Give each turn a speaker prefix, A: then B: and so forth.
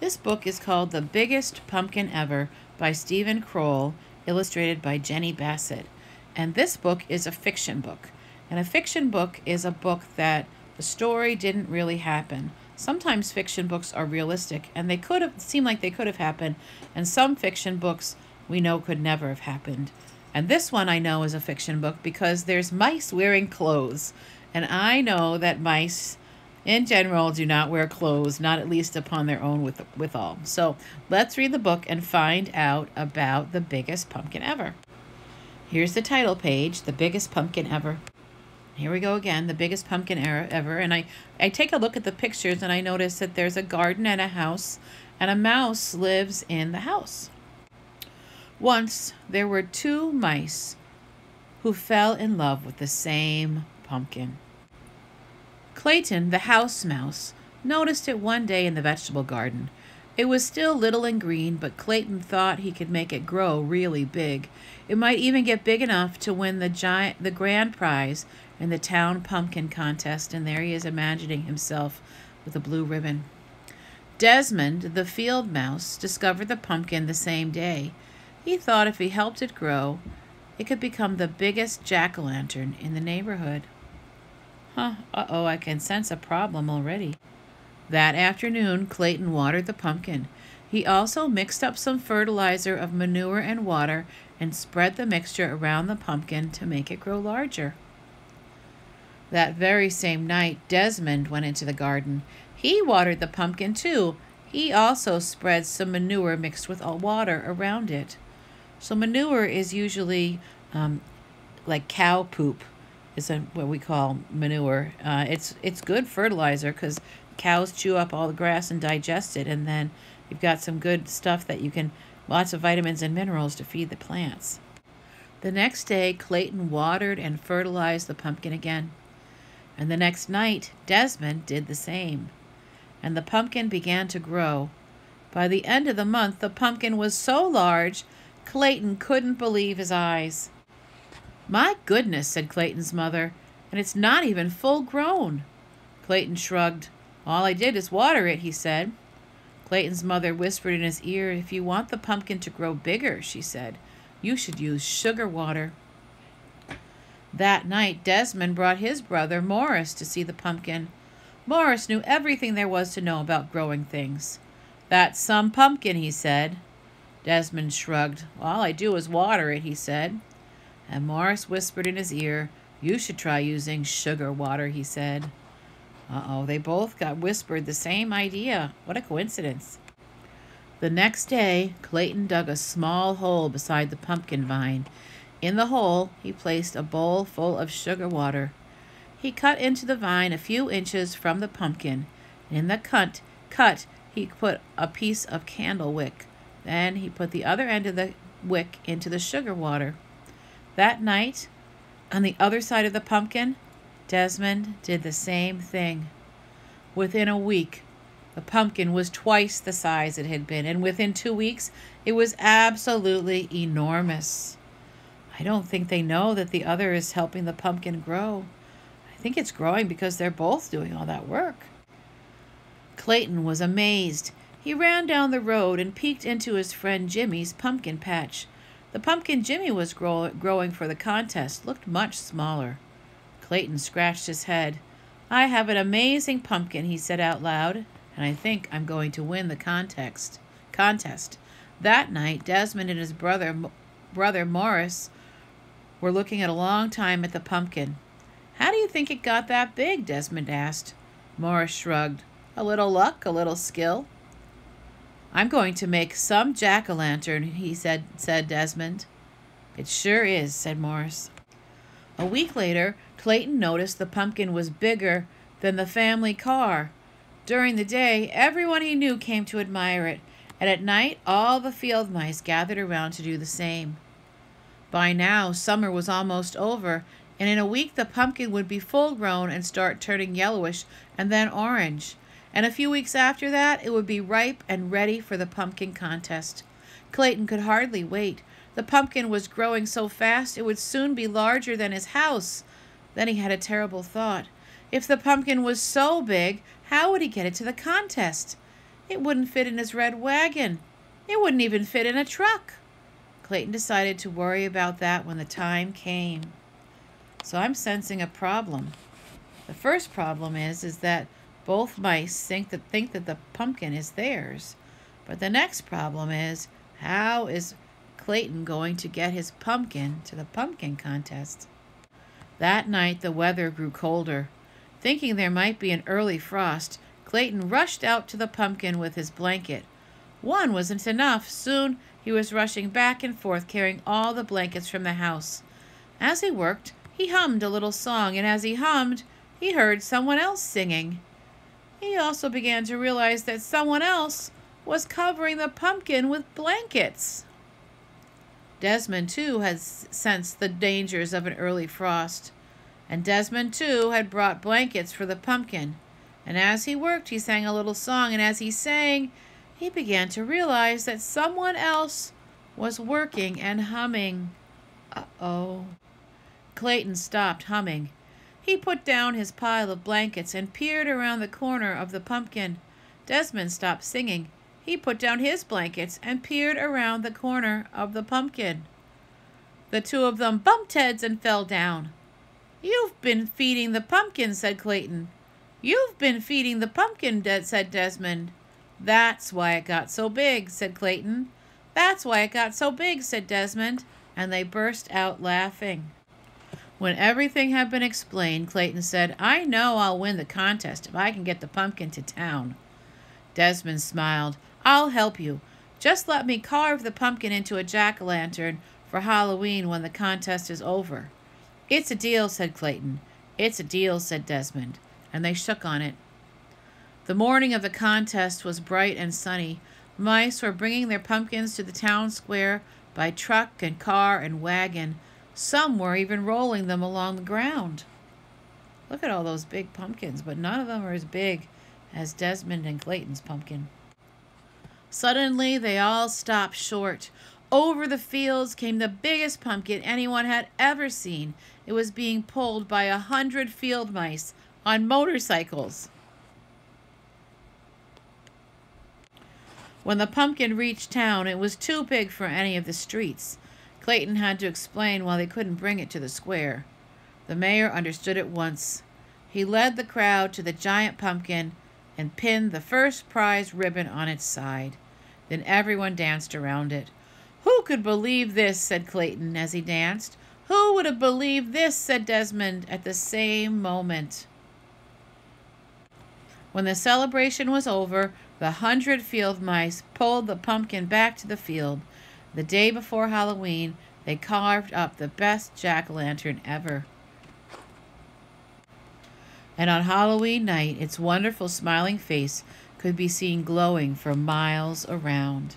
A: This book is called The Biggest Pumpkin Ever by Stephen Kroll, illustrated by Jenny Bassett. And this book is a fiction book. And a fiction book is a book that the story didn't really happen. Sometimes fiction books are realistic and they could have seemed like they could have happened, and some fiction books we know could never have happened. And this one I know is a fiction book because there's mice wearing clothes. And I know that mice in general do not wear clothes, not at least upon their own withal. So let's read the book and find out about the biggest pumpkin ever. Here's the title page, The Biggest Pumpkin Ever. Here we go again, The Biggest Pumpkin Ever. And I take a look at the pictures and I notice that there's a garden and a house, and a mouse lives in the house. Once there were two mice who fell in love with the same pumpkin. Clayton, the house mouse, noticed it one day in the vegetable garden. It was still little and green, but Clayton thought he could make it grow really big. It might even get big enough to win the grand prize in the town pumpkin contest, and there he is imagining himself with a blue ribbon. Desmond, the field mouse, discovered the pumpkin the same day. He thought if he helped it grow, it could become the biggest jack-o'-lantern in the neighborhood. Uh-oh, I can sense a problem already. That afternoon, Clayton watered the pumpkin. He also mixed up some fertilizer of manure and water and spread the mixture around the pumpkin to make it grow larger. That very same night, Desmond went into the garden. He watered the pumpkin too. He also spread some manure mixed with water around it. So manure is usually like cow poop. Is what we call manure. It's good fertilizer because cows chew up all the grass and digest it, and then you've got some good stuff that you can, lots of vitamins and minerals to feed the plants. The next day, Clayton watered and fertilized the pumpkin again. And the next night, Desmond did the same. And the pumpkin began to grow. By the end of the month, the pumpkin was so large, Clayton couldn't believe his eyes. "My goodness," said Clayton's mother, "and it's not even full grown." Clayton shrugged. "All I did is water it," he said. Clayton's mother whispered in his ear, "If you want the pumpkin to grow bigger," she said, "you should use sugar water." That night, Desmond brought his brother Morris to see the pumpkin. Morris knew everything there was to know about growing things. "That's some pumpkin," he said. Desmond shrugged. "All I do is water it," he said. And Morris whispered in his ear, "You should try using sugar water," he said. Uh-oh, they both got whispered the same idea. What a coincidence. The next day, Clayton dug a small hole beside the pumpkin vine. In the hole, he placed a bowl full of sugar water. He cut into the vine a few inches from the pumpkin. In the cut, he put a piece of candle wick. Then he put the other end of the wick into the sugar water. That night, on the other side of the pumpkin, Desmond did the same thing. Within a week, the pumpkin was twice the size it had been, and within 2 weeks, it was absolutely enormous. I don't think they know that the other is helping the pumpkin grow. I think it's growing because they're both doing all that work. Clayton was amazed. He ran down the road and peeked into his friend Jimmy's pumpkin patch. The pumpkin Jimmy was growing for the contest looked much smaller. Clayton scratched his head. "I have an amazing pumpkin," he said out loud, "and I think I'm going to win the contest." That night, Desmond and his brother Morris were looking at a long time at the pumpkin. "How do you think it got that big?" Desmond asked. Morris shrugged. "A little luck, a little skill." "I'm going to make some jack-o'-lantern," said Desmond. "It sure is," said Morris. A week later, Clayton noticed the pumpkin was bigger than the family car. During the day, everyone he knew came to admire it, and at night, all the field mice gathered around to do the same. By now, summer was almost over, and in a week the pumpkin would be full-grown and start turning yellowish and then orange. And a few weeks after that, it would be ripe and ready for the pumpkin contest. Clayton could hardly wait. The pumpkin was growing so fast it would soon be larger than his house. Then he had a terrible thought. If the pumpkin was so big, how would he get it to the contest? It wouldn't fit in his red wagon. It wouldn't even fit in a truck. Clayton decided to worry about that when the time came. So I'm sensing a problem. The first problem is that both mice think that the pumpkin is theirs. But the next problem is, how is Clayton going to get his pumpkin to the pumpkin contest? That night the weather grew colder. Thinking there might be an early frost, Clayton rushed out to the pumpkin with his blanket. One wasn't enough. Soon he was rushing back and forth carrying all the blankets from the house. As he worked, he hummed a little song, and as he hummed, he heard someone else singing. He also began to realize that someone else was covering the pumpkin with blankets. Desmond, too, had sensed the dangers of an early frost, and Desmond, too, had brought blankets for the pumpkin. And as he worked, he sang a little song, and as he sang, he began to realize that someone else was working and humming. Uh-oh. Clayton stopped humming. He put down his pile of blankets and peered around the corner of the pumpkin. Desmond stopped singing. He put down his blankets and peered around the corner of the pumpkin. The two of them bumped heads and fell down. "You've been feeding the pumpkin," said Clayton. "You've been feeding the pumpkin," said Desmond. "That's why it got so big," said Clayton. "That's why it got so big," said Desmond, and they burst out laughing. When everything had been explained, Clayton said, "I know I'll win the contest if I can get the pumpkin to town." Desmond smiled. "I'll help you. Just let me carve the pumpkin into a jack-o'-lantern for Halloween when the contest is over." "It's a deal," said Clayton. "It's a deal," said Desmond, and they shook on it. The morning of the contest was bright and sunny. Mice were bringing their pumpkins to the town square by truck and car and wagon. Some were even rolling them along the ground. Look at all those big pumpkins, but none of them are as big as Desmond and Clayton's pumpkin. Suddenly, they all stopped short. Over the fields came the biggest pumpkin anyone had ever seen. It was being pulled by 100 field mice on motorcycles. When the pumpkin reached town, it was too big for any of the streets. Clayton had to explain why they couldn't bring it to the square. The mayor understood at once. He led the crowd to the giant pumpkin and pinned the first prize ribbon on its side. Then everyone danced around it. "Who could believe this?" said Clayton as he danced. "Who would have believed this?" said Desmond at the same moment. When the celebration was over, the 100 field mice pulled the pumpkin back to the field. The day before Halloween, they carved up the best jack-o'-lantern ever. And on Halloween night, its wonderful smiling face could be seen glowing for miles around.